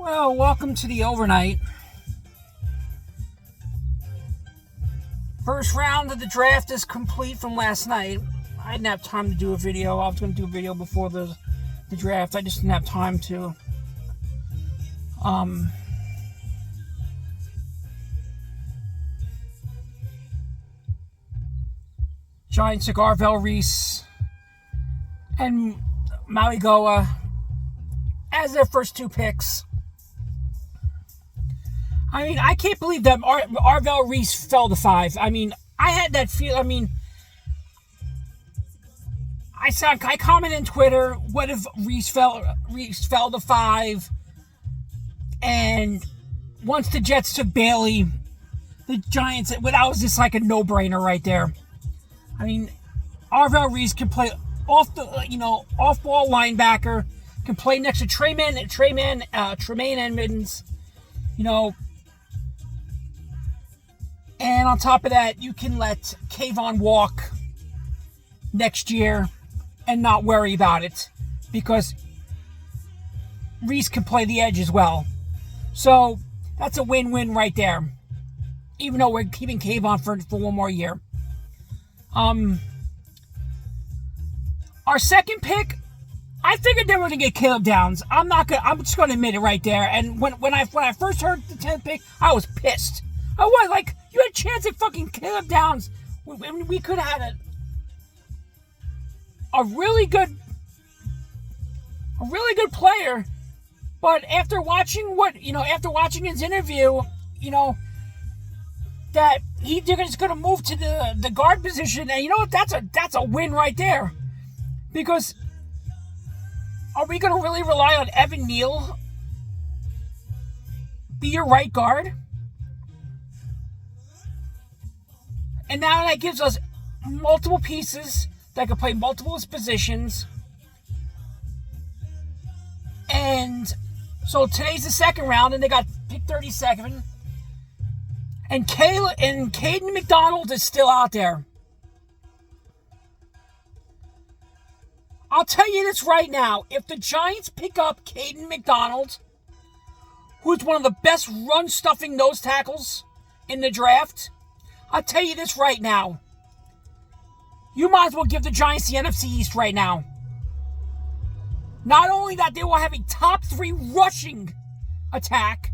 Well, welcome to the overnight. First round of the draft is complete from last night. I didn't have time to do a video. I was going to do a video before the draft. I just didn't have time to. Giants took Arvell Reese and Maui Goa as their first two picks. I mean, I can't believe that Arvell Reese fell to 5. I mean, I had that feel. I mean, I commented on Twitter, what if Reese fell to 5? And once the Jets took Bailey, the Giants, that was just like a no-brainer right there. I mean, Arvell Reese can play off-ball linebacker, can play next to Tremaine Edmonds, and on top of that, you can let Kayvon walk next year and not worry about it because Reese can play the edge as well. So that's a win-win right there, even though we're keeping Kayvon for one more year. Our second pick, I figured they were going to get Caleb Downs. I'm just going to admit it right there. And when I first heard the 10th pick, I was pissed. I was like, you had a chance at fucking Caleb Downs. We could have had a really good player. But after watching his interview, that they're just going to move to the guard position. And you know what? That's a win right there. Because are we going to really rely on Evan Neal be your right guard? And now that gives us multiple pieces that can play multiple positions. And so today's the second round, and they got pick 37. And Caden McDonald is still out there. I'll tell you this right now. If the Giants pick up Caden McDonald, who's one of the best run-stuffing nose tackles in the draft, I'll tell you this right now. You might as well give the Giants the NFC East right now. Not only that, they will have a top 3 rushing attack.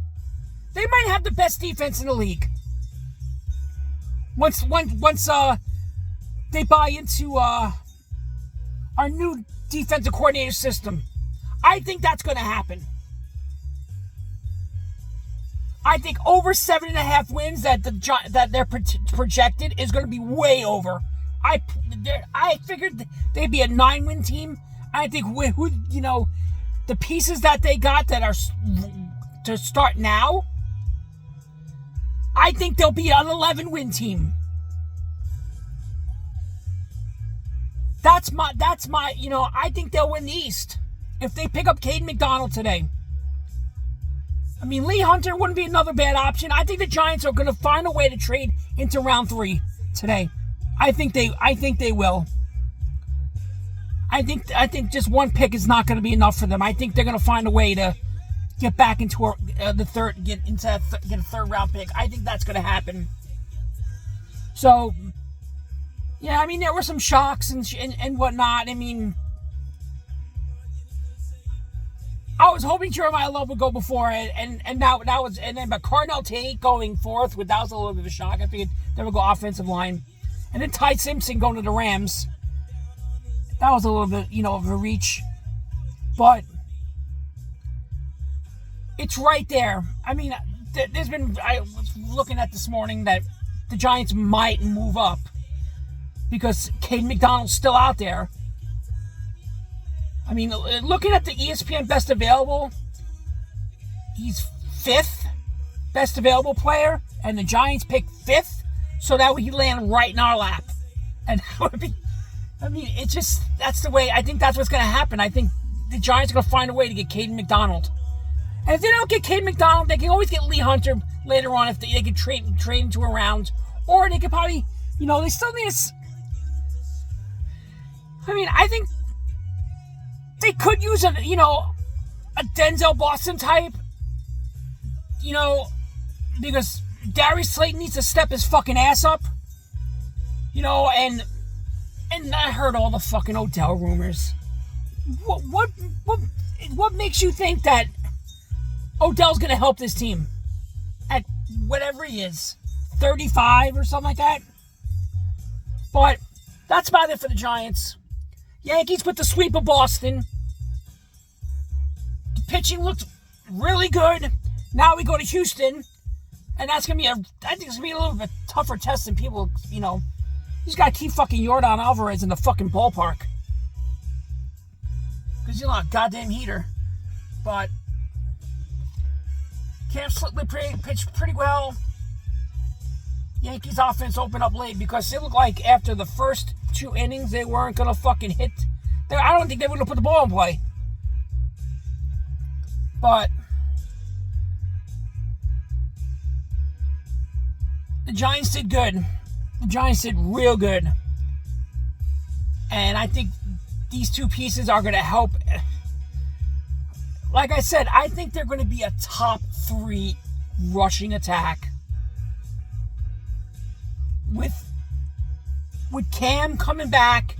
They might have the best defense in the league. Once they buy into our new defensive coordinator system, I think that's going to happen. I think over 7.5 wins that they're projected is going to be way over. I figured they'd be a 9-win team. I think the pieces that they got that are to start now, I think they'll be an 11-win team. That's my. I think they'll win the East if they pick up Caden McDonald today. I mean, Lee Hunter wouldn't be another bad option. I think the Giants are going to find a way to trade into round 3 today. I think they will. I think just one pick is not going to be enough for them. I think they're going to find a way to get back into the third, get a third-round pick. I think that's going to happen. So, yeah, I mean, there were some shocks and whatnot. I mean, I was hoping Jeremiah Love would go before it, and then but Carnell Tate going fourth, that was a little bit of a shock. I figured they would go offensive line, and then Ty Simpson going to the Rams. That was a little bit, of a reach, but it's right there. I mean, I was looking at this morning that the Giants might move up because Caden McDonald's still out there. I mean, looking at the ESPN Best Available, he's 5th best available player, and the Giants picked 5th, so that would he land right in our lap. And that would be, I mean, it's just, that's the way, I think that's what's going to happen. I think the Giants are going to find a way to get Caden McDonald. And if they don't get Caden McDonald, they can always get Lee Hunter later on if they can trade into a round. Or they could probably, they still need I think they could use a Denzel Boston type you know, because Darius Slayton needs to step his fucking ass up. You know, and I heard all the fucking Odell rumors. What makes you think that Odell's gonna help this team at whatever he is, 35 or something like that? But that's about it for the Giants. Yankees with the sweep of Boston. The pitching looked really good. Now we go to Houston, and that's gonna be I think it's gonna be a little bit tougher test than people, you know. You just gotta keep fucking Yordan Alvarez in the fucking ballpark. Because you're not a goddamn heater. But Cam Slitley pitched pretty well. Yankees offense opened up late because it looked like after the first 2 innings they weren't gonna fucking hit. I don't think they were gonna put the ball in play. But the Giants did good. The Giants did real good. And I think these two pieces are going to help. Like I said, I think they're going to be a top 3 rushing attack. With Cam coming back,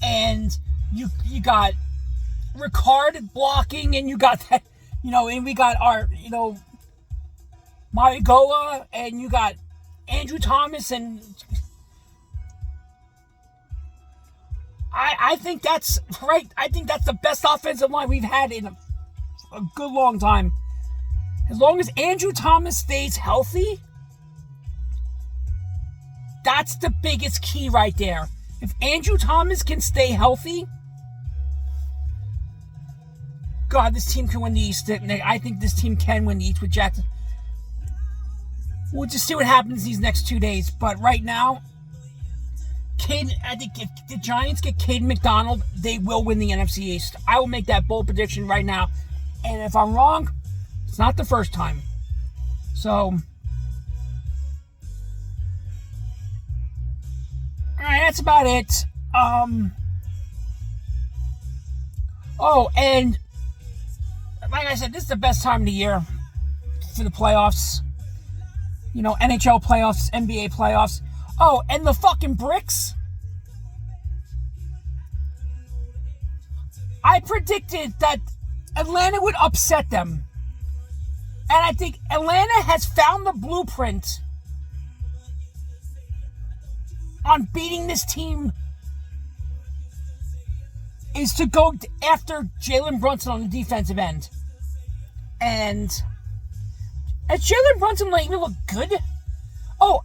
and you got Ricard blocking, and you got that, you know, and we got our, you know, Marigoa, and you got Andrew Thomas, and I think that's right. I think that's the best offensive line we've had in a good long time. As long as Andrew Thomas stays healthy, that's the biggest key right there. If Andrew Thomas can stay healthy, God, this team can win the East. I think this team can win the East with Jackson. We'll just see what happens these next 2 days. But right now, I think if the Giants get Caden McDonald, they will win the NFC East. I will make that bold prediction right now. And if I'm wrong, it's not the first time. So, alright, that's about it. Oh, and like I said, this is the best time of the year for the playoffs. You know, NHL playoffs, NBA playoffs. Oh, and the fucking Bricks. I predicted that Atlanta would upset them. And I think Atlanta has found the blueprint on beating this team is to go after Jalen Brunson on the defensive end. And has Jalen Brunson even look good? Oh,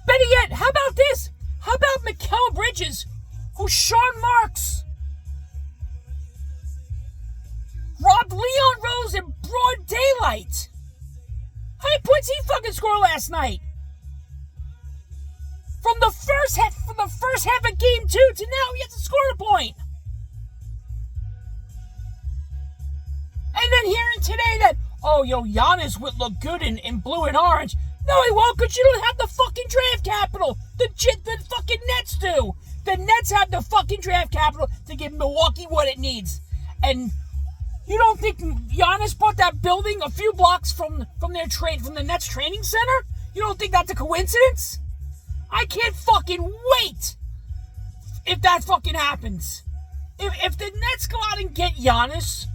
better yet, how about this? How about Mikal Bridges, who Sean Marks robbed Leon Rose in broad daylight? How many points he fucking scored last night? From the first half of game 2 to now, he hasn't scored a point. And then hearing today that, oh, Giannis would look good in blue and orange. No, he won't, because you don't have the fucking draft capital. The fucking Nets do. The Nets have the fucking draft capital to give Milwaukee what it needs. And you don't think Giannis bought that building a few blocks from the Nets training center? You don't think that's a coincidence? I can't fucking wait if that fucking happens. If the Nets go out and get Giannis,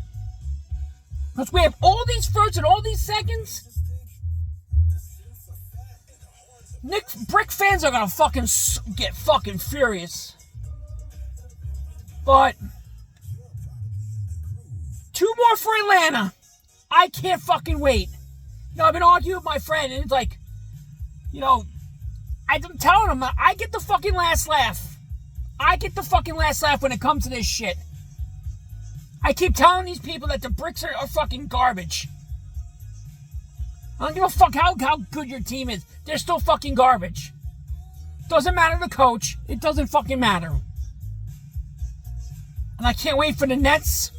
because we have all these firsts and all these seconds, Brick fans are gonna fucking get fucking furious. But 2 more for Atlanta. I can't fucking wait. I've been arguing with my friend, and it's like, I'm telling him, I get the fucking last laugh. I get the fucking last laugh when it comes to this shit. I keep telling these people that the Bricks are fucking garbage. I don't give a fuck how good your team is. They're still fucking garbage. Doesn't matter the coach. It doesn't fucking matter. And I can't wait for the Nets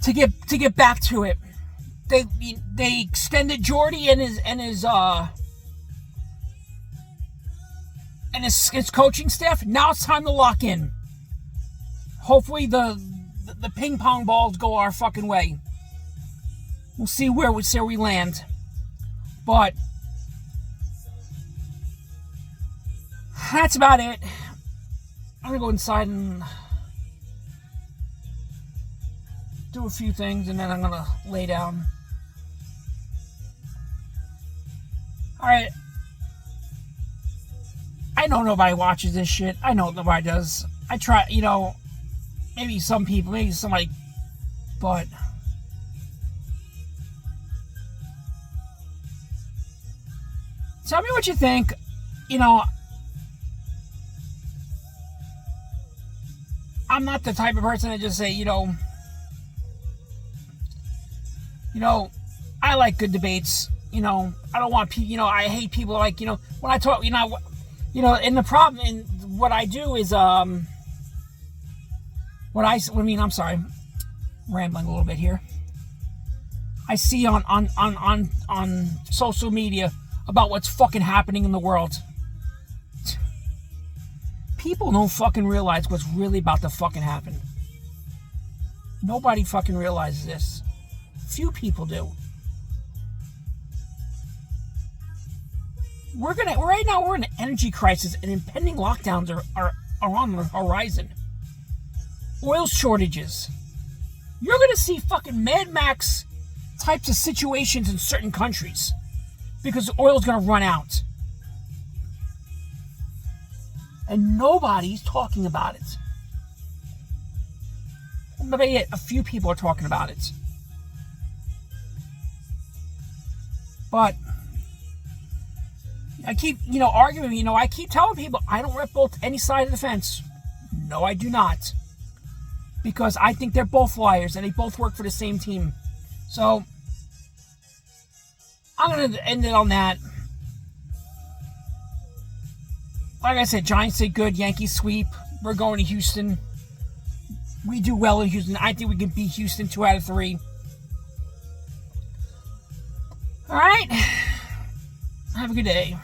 to get back to it. They extended Jordy and his coaching staff. Now it's time to lock in. Hopefully the ping pong balls go our fucking way. We'll see where we land. But that's about it. I'm gonna go inside and do a few things, and then I'm gonna lay down. Alright. I know nobody watches this shit. I know nobody does. I try, maybe some people, maybe somebody, but tell me what you think. I'm not the type of person to just say, I like good debates. I don't want people, I hate people like, when I talk, and the problem in what I do is, I'm sorry, rambling a little bit here. I see on social media about what's fucking happening in the world. People don't fucking realize what's really about to fucking happen. Nobody fucking realizes this. Few people do. Right now we're in an energy crisis, and impending lockdowns are on the horizon. Oil shortages. You're gonna see fucking Mad Max types of situations in certain countries because oil's gonna run out. And nobody's talking about it. Maybe a few people are talking about it. But I keep, arguing, I keep telling people I don't rep both any side of the fence. No, I do not. Because I think they're both liars and they both work for the same team. So, I'm going to end it on that. Like I said, Giants did good, Yankees sweep. We're going to Houston. We do well in Houston. I think we can beat Houston 2 out of 3. All right. Have a good day.